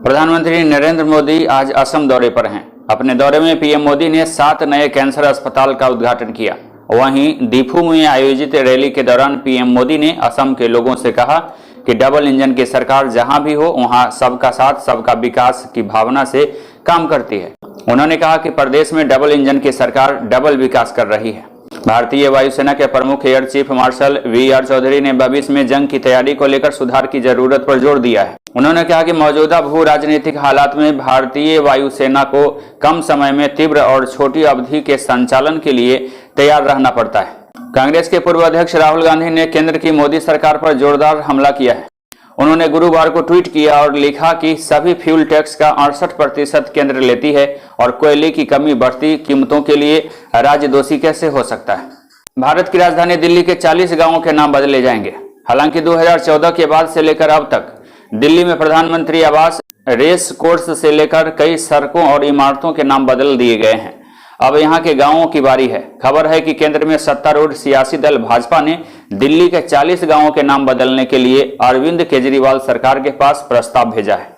प्रधानमंत्री नरेंद्र मोदी आज असम दौरे पर हैं। अपने दौरे में पीएम मोदी ने 7 नए कैंसर अस्पताल का उद्घाटन किया। वहीं दीफू में आयोजित रैली के दौरान पीएम मोदी ने असम के लोगों से कहा कि डबल इंजन की सरकार जहां भी हो वहां सबका साथ सबका विकास की भावना से काम करती है। उन्होंने कहा कि प्रदेश में डबल इंजन की सरकार डबल विकास कर रही है। भारतीय वायुसेना के प्रमुख air chief marshal V R. Chaudhari ने भविष्य में जंग की तैयारी को लेकर सुधार की जरूरत पर जोर दिया है। उन्होंने कहा कि मौजूदा भू राजनीतिक हालात में भारतीय वायुसेना को कम समय में तीव्र और छोटी अवधि के संचालन के लिए तैयार रहना पड़ता है। कांग्रेस के पूर्व अध्यक्ष राहुल गांधी ने केंद्र की मोदी सरकार पर जोरदार हमला किया है। उन्होंने गुरुवार को ट्वीट किया और लिखा कि सभी फ्यूल टैक्स का 68% केंद्र लेती है और कोयले की कमी बढ़ती कीमतों के लिए राज्य दोषी कैसे हो सकता है। भारत की राजधानी दिल्ली के 40 गांवों के नाम बदले जाएंगे। हालांकि 2014 के बाद से लेकर अब तक दिल्ली में प्रधानमंत्री आवास, रेस कोर्स से लेकर कई सड़कों और इमारतों के नाम बदल दिए गए हैं। अब यहां के गांवों की बारी है। खबर है कि केंद्र में सत्तारूढ़ सियासी दल भाजपा ने दिल्ली के 40 गांवों के नाम बदलने के लिए अरविंद केजरीवाल सरकार के पास प्रस्ताव भेजा है।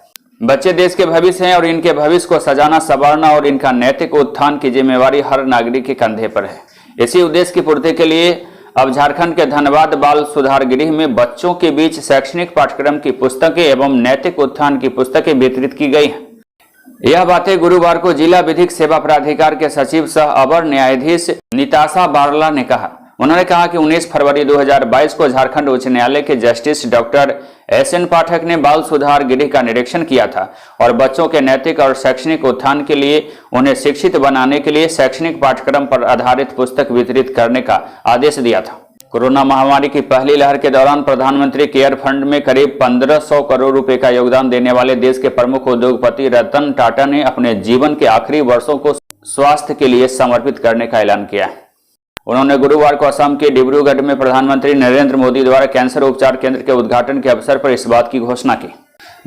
बच्चे देश के भविष्य हैं और इनके भविष्य को सजाना, संवारना और इनका नैतिक उत्थान की जिम्मेवारी हर नागरिक के कंधे पर है। इसी उद्देश्य की पूर्ति के लिए अब झारखंड के धनबाद बाल सुधार गृह में बच्चों के बीच शैक्षणिक पाठ्यक्रम की पुस्तकें एवं नैतिक उत्थान की पुस्तकें वितरित की गई हैं। यह बातें गुरुवार को जिला विधिक सेवा प्राधिकार के सचिव सह अवर न्यायाधीश निताशा बारला ने कहा। उन्होंने कहा कि 19 फरवरी 2022 को झारखंड उच्च न्यायालय के जस्टिस डॉक्टर एस.एन. पाठक ने बाल सुधार गृह का निरीक्षण किया था और बच्चों के नैतिक और शैक्षणिक उत्थान के लिए उन्हें शिक्षित बनाने के लिए शैक्षणिक पाठ्यक्रम पर आधारित पुस्तक वितरित करने का आदेश दिया था। कोरोना महामारी की पहली लहर के दौरान प्रधानमंत्री केयर फंड में करीब 1500 करोड़ रुपए का योगदान देने वाले देश के प्रमुख उद्योगपति रतन टाटा ने अपने जीवन के आखिरी वर्षों को स्वास्थ्य के लिए समर्पित करने का ऐलान किया है। उन्होंने गुरुवार को असम के डिब्रूगढ़ में प्रधानमंत्री नरेंद्र मोदी द्वारा कैंसर उपचार केंद्र के उद्घाटन के अवसर पर इस बात की घोषणा की।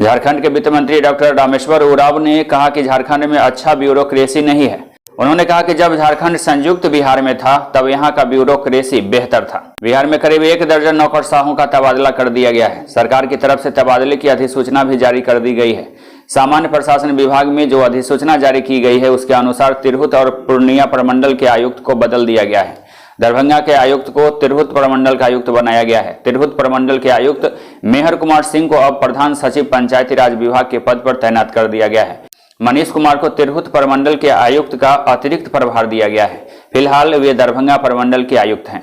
झारखंड के वित्त मंत्री डॉक्टर रामेश्वर उरांव ने कहा कि झारखंड में अच्छा ब्यूरोक्रेसी नहीं है। उन्होंने कहा कि जब झारखंड संयुक्त बिहार में था तब यहाँ का ब्यूरोक्रेसी बेहतर था। बिहार में करीब 1 दर्जन नौकरशाहों का तबादला कर दिया गया है। सरकार की तरफ से तबादले की अधिसूचना भी जारी कर दी गई है। सामान्य प्रशासन विभाग में जो अधिसूचना जारी की गई है उसके अनुसार तिरहुत और पूर्णिया प्रमंडल के आयुक्त को बदल दिया गया है। दरभंगा के आयुक्त को तिरहुत प्रमंडल का आयुक्त बनाया गया है। तिरहुत प्रमंडल के आयुक्त मेहर कुमार सिंह को अब प्रधान सचिव पंचायती राज विभाग के पद पर तैनात कर दिया गया है। मनीष कुमार को तिरहुत प्रमंडल के आयुक्त का अतिरिक्त प्रभार दिया गया है। फिलहाल वे दरभंगा प्रमंडल के आयुक्त हैं।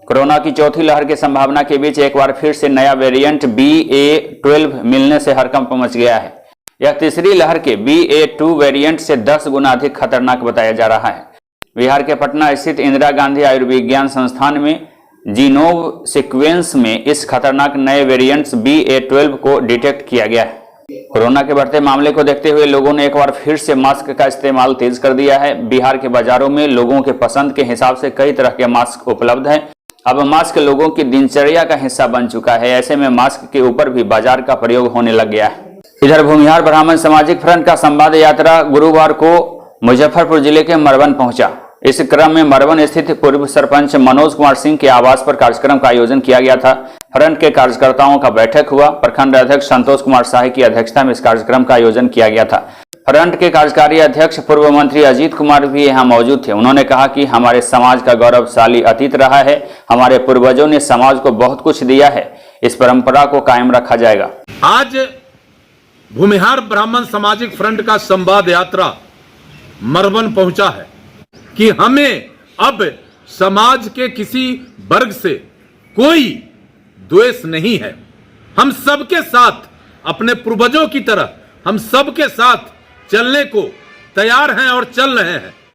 कोरोना की चौथी लहर की संभावना के बीच एक बार फिर से नया वेरिएंट BA.12 मिलने से हड़कंप मच गया है। यह तीसरी लहर के BA.2 वेरिएंट से 10 गुना अधिक खतरनाक बताया जा रहा है। बिहार के पटना स्थित इंदिरा गांधी आयुर्विज्ञान संस्थान में जीनोम सीक्वेंस में इस खतरनाक नए वेरिएंट्स BA.12 को डिटेक्ट किया गया है। कोरोना के बढ़ते मामले को देखते हुए लोगों ने एक बार फिर से मास्क का इस्तेमाल तेज कर दिया है। बिहार के बाजारों में लोगों के पसंद के हिसाब से कई तरह के मास्क उपलब्ध हैं। अब मास्क लोगों की दिनचर्या का हिस्सा बन चुका है। ऐसे में मास्क के ऊपर भी बाजार का प्रयोग होने लग गया है। इधर भूमिहार ब्राह्मण सामाजिक फ्रंट का संवाद यात्रा गुरुवार को मुजफ्फरपुर जिले के मरवन पहुंचा। इस क्रम में मरवन स्थित पूर्व सरपंच मनोज कुमार सिंह के आवास पर कार्यक्रम का आयोजन किया गया था। फ्रंट के कार्यकर्ताओं का बैठक हुआ। प्रखंड अध्यक्ष संतोष कुमार शाही की अध्यक्षता में इस कार्यक्रम का आयोजन किया गया था। फ्रंट के कार्यकारी अध्यक्ष पूर्व मंत्री अजीत कुमार भी यहाँ मौजूद थे। उन्होंने कहा कि हमारे समाज का गौरवशाली अतीत रहा है। हमारे पूर्वजों ने समाज को बहुत कुछ दिया है। इस परंपरा को कायम रखा जाएगा। आज भूमिहार ब्राह्मण सामाजिक फ्रंट का संवाद यात्रा मरवन पहुंचा है कि हमें अब समाज के किसी वर्ग से कोई द्वेष नहीं है। हम सबके साथ अपने पूर्वजों की तरह हम सबके साथ चलने को तैयार हैं और चल रहे हैं।